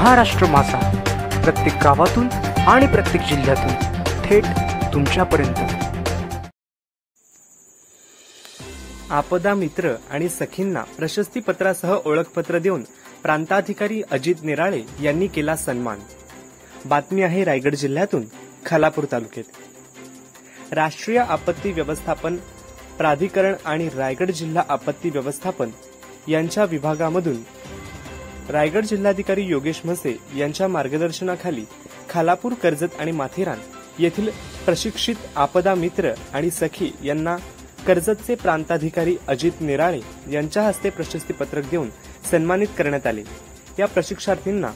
महाराष्ट्र माझा, प्रत्येक गावातून आणि प्रत्येक जिल्ह्यातून थेट तुमच्यापर्यंत। आपदा मित्र आणि सखींना प्रशस्तीपत्रासह ओळखपत्र देऊन प्रांताधिकारी अजित निराळे यांनी केला सन्मान। बातमी आहे रायगड जिल्ह्यातून खालापूर तालुक्यात। राष्ट्रीय आपत्ती व्यवस्थापन प्राधिकरण आणि रायगड जिल्हा आपत्ती व्यवस्थापन यांच्या विभागामधून रायगड जिल्हाधिकारी योगेश म्हसे यांच्या मार्गदर्शनाखाली खालापूर, कर्जत आणि माथेरान येथील प्रशिक्षित आपदा मित्र आणि सखी यांना कर्जतचे प्रांताधिकारी अजित निराळे यांच्या हस्ते प्रशस्तीपत्रक देऊन सन्मानित करण्यात आले। या प्रशिक्षार्थींना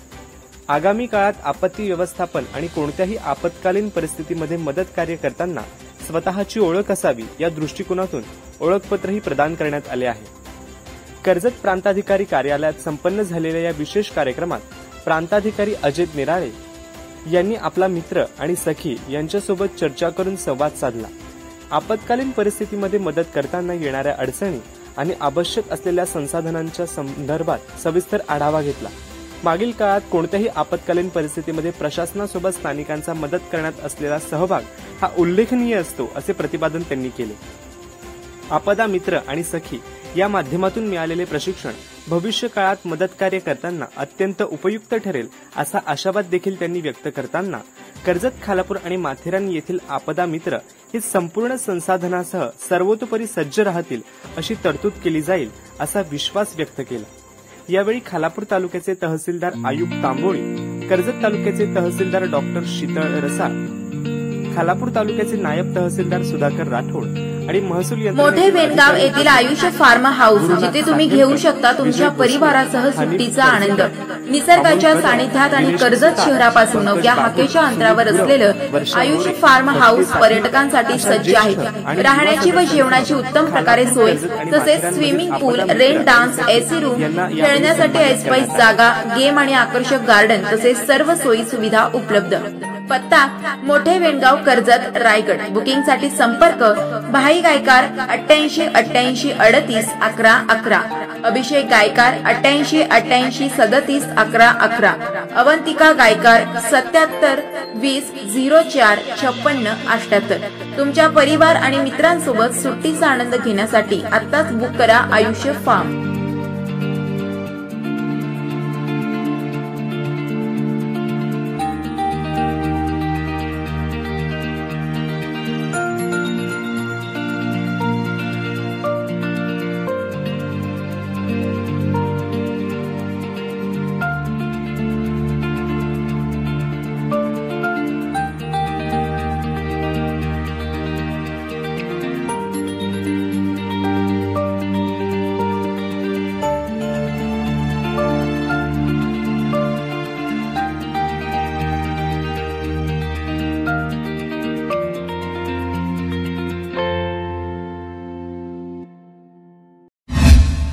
आगामी काळात आपत्ती व्यवस्थापन आणि कोणत्याही आपत्कालीन परिस्थितीमध्ये मदत कार्य करताना स्वतःची ओळख असावी या दृष्टिकोनातून ओळखपत्रही प्रदान करण्यात आले आहे। कर्जत प्रांताधिकारी कार्यालयात संपन्न झालेल्या या विशेष कार्यक्रमात प्रांताधिकारी अजित निराळे यांनी आपला मित्र आणि सखी यांच्यासोबत चर्चा करून संवाद साधला। आपत्कालीन परिस्थितीमध्ये मदत करताना येणाऱ्या अडचणी आणि आवश्यक असलेल्या संसाधनांच्या संदर्भात सविस्तर आढावा घेतला। मागील काळात कोणत्याही आपत्कालीन परिस्थितीमध्ये प्रशासनासोबत स्थानिकांचा मदत करण्यात असलेला सहभाग हा उल्लेखनीय असतो असे प्रतिपादन त्यांनी केले। आपदा मित्र आणि सखी या माध्यमातून मिळालेले प्रशिक्षण भविष्य काळात मदत कार्य करताना अत्यंत उपयुक्त ठरेल असा आशावाद देखील त्यांनी व्यक्त करताना कर्जत, खालापूर आणि माथेरान येथील आपदा मित्र हे संपूर्ण संसाधनासह सर्वतोपरी सज्ज राहतील अशी तरतूद केली जाईल असा विश्वास व्यक्त केला। यावेळी खालापूर तालुक्याचे तहसीलदार आयुब तांबोळी, कर्जत तालुक्याचे तहसीलदार डॉक्टर शीतळ रसाळ, खालापूर तालुक्याचे नायब तहसीलदार सुधाकर राठोड आणि महसूल मोठे वेनगाव येथील आयुष्य फार्म हाऊस, जिथे तुम्ही घेऊ शकता तुमच्या परिवारासह सुट्टीचा आनंद। निसर्गाच्या सानिध्यात आणि कर्जत शहरापासून अवघ्या हाकेच्या अंतरावर असलेलं आयुष्य फार्म हाऊस पर्यटकांसाठी सज्ज आहे। राहण्याची व जेवणाची उत्तम प्रकारे सोय, तसेच स्विमिंग पूल, रेन डान्स, एसी रूम, खेळण्यासाठी ऐसपैस जागा, गेम आणि आकर्षक गार्डन तसेच सर्व सोयी सुविधा उपलब्ध। पत्ता मोठे वेनगाव, कर्जत, रायगड। बुकिंग साठी संपर्क भाई गायकार 88 88 38 11 11, अभिषेक गायकार 88 88 37 11 11, अवंतिका गायकार 77 20 04 56 78। तुमच्या परिवार आणि मित्रांसोबत सुट्टीचा आनंद घेण्यासाठी आत्ताच बुक करा आयुष्य फार्म।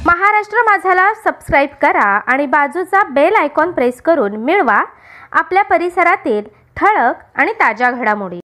महाराष्ट्र माझाला सबस्क्राइब करा आणि बाजूचा बेल आयकॉन प्रेस करून मिळवा आपल्या परिसरातील ठळक आणि ताज्या घडामोडी।